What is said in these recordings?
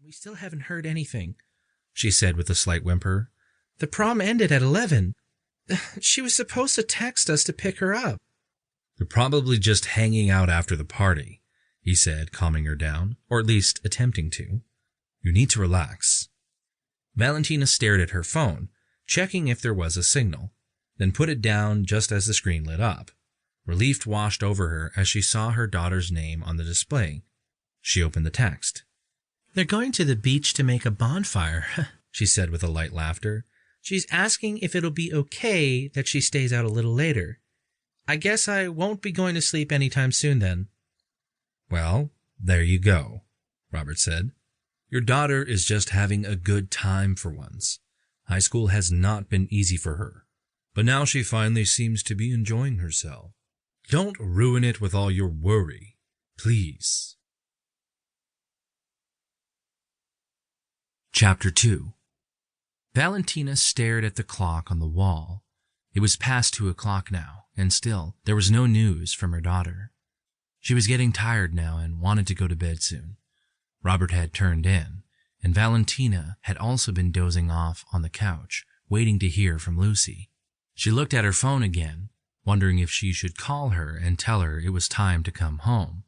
We still haven't heard anything, she said with a slight whimper. The prom ended at 11. She was supposed to text us to pick her up. They're probably just hanging out after the party, he said, calming her down, or at least attempting to. You need to relax. Valentina stared at her phone, checking if there was a signal, then put it down just as the screen lit up. Relief washed over her as she saw her daughter's name on the display. She opened the text. They're going to the beach to make a bonfire, she said with a light laughter. She's asking if it'll be okay that she stays out a little later. I guess I won't be going to sleep anytime soon then. Well, there you go, Robert said. Your daughter is just having a good time for once. High school has not been easy for her, but now she finally seems to be enjoying herself. Don't ruin it with all your worry, please. Chapter 2. Valentina stared at the clock on the wall. It was past 2 o'clock now, and still there was no news from her daughter. She was getting tired now and wanted to go to bed soon. Robert had turned in, and Valentina had also been dozing off on the couch, waiting to hear from Lucy. She looked at her phone again, wondering if she should call her and tell her it was time to come home.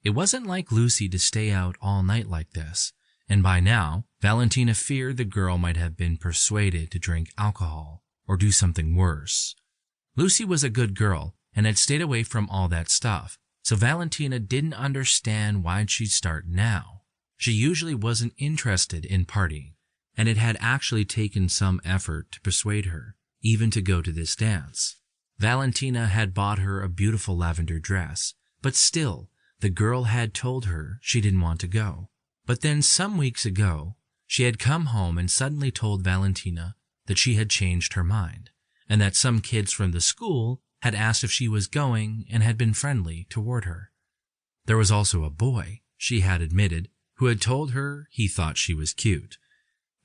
It wasn't like Lucy to stay out all night like this, and by now, Valentina feared the girl might have been persuaded to drink alcohol or do something worse. Lucy was a good girl and had stayed away from all that stuff, so Valentina didn't understand why she'd start now. She usually wasn't interested in partying, and it had actually taken some effort to persuade her, even to go to this dance. Valentina had bought her a beautiful lavender dress, but still, the girl had told her she didn't want to go. But then some weeks ago, she had come home and suddenly told Valentina that she had changed her mind, and that some kids from the school had asked if she was going and had been friendly toward her. There was also a boy, she had admitted, who had told her he thought she was cute.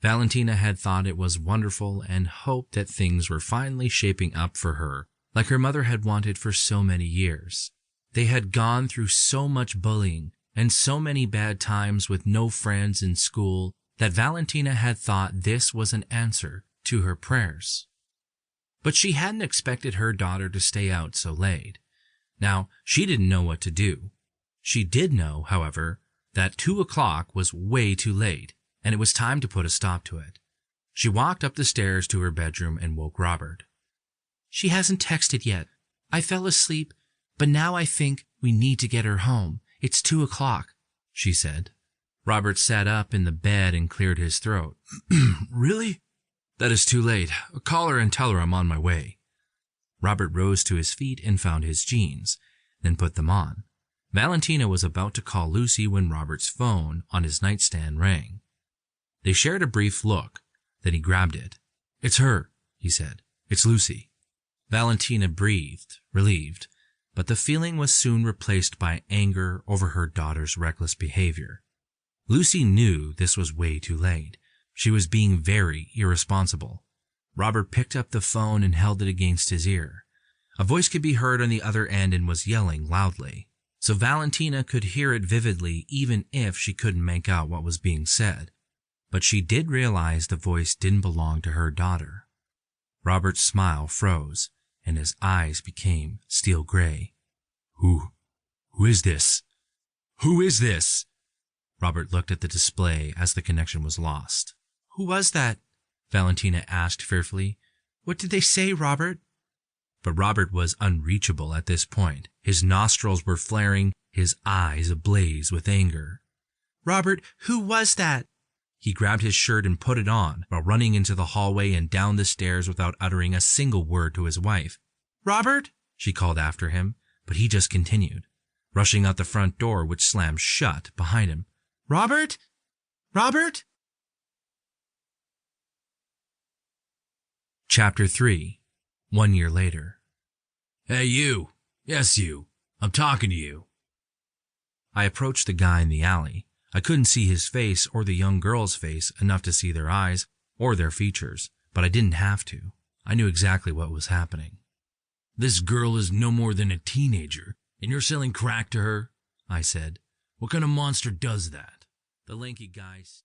Valentina had thought it was wonderful and hoped that things were finally shaping up for her, like her mother had wanted for so many years. They had gone through so much bullying and so many bad times with no friends in school that Valentina had thought this was an answer to her prayers. But she hadn't expected her daughter to stay out so late. Now, she didn't know what to do. She did know, however, that 2 o'clock was way too late, and it was time to put a stop to it. She walked up the stairs to her bedroom and woke Robert. She hasn't texted yet. I fell asleep, but now I think we need to get her home. It's 2 o'clock, she said. Robert sat up in the bed and cleared his throat. Really? That is too late. Call her and tell her I'm on my way. Robert rose to his feet and found his jeans, then put them on. Valentina was about to call Lucy when Robert's phone on his nightstand rang. They shared a brief look, then he grabbed it. It's her, he said. It's Lucy. Valentina breathed, relieved, but the feeling was soon replaced by anger over her daughter's reckless behavior. Lucy knew this was way too late. She was being very irresponsible. Robert picked up the phone and held it against his ear. A voice could be heard on the other end and was yelling loudly, so Valentina could hear it vividly even if she couldn't make out what was being said. But she did realize the voice didn't belong to her daughter. Robert's smile froze, and his eyes became steel gray. Who is this? Who is this? Robert looked at the display as the connection was lost. Who was that? Valentina asked fearfully. What did they say, Robert? But Robert was unreachable at this point. His nostrils were flaring, his eyes ablaze with anger. Robert, who was that? He grabbed his shirt and put it on while running into the hallway and down the stairs without uttering a single word to his wife. Robert? She called after him, but he just continued, rushing out the front door, which slammed shut behind him. Robert? Robert? Chapter 3. 1 year later. Hey, you. Yes, you. I'm talking to you. I approached the guy in the alley. I couldn't see his face or the young girl's face enough to see their eyes or their features, but I didn't have to. I knew exactly what was happening. This girl is no more than a teenager, and you're selling crack to her? I said. What kind of monster does that? The lanky guy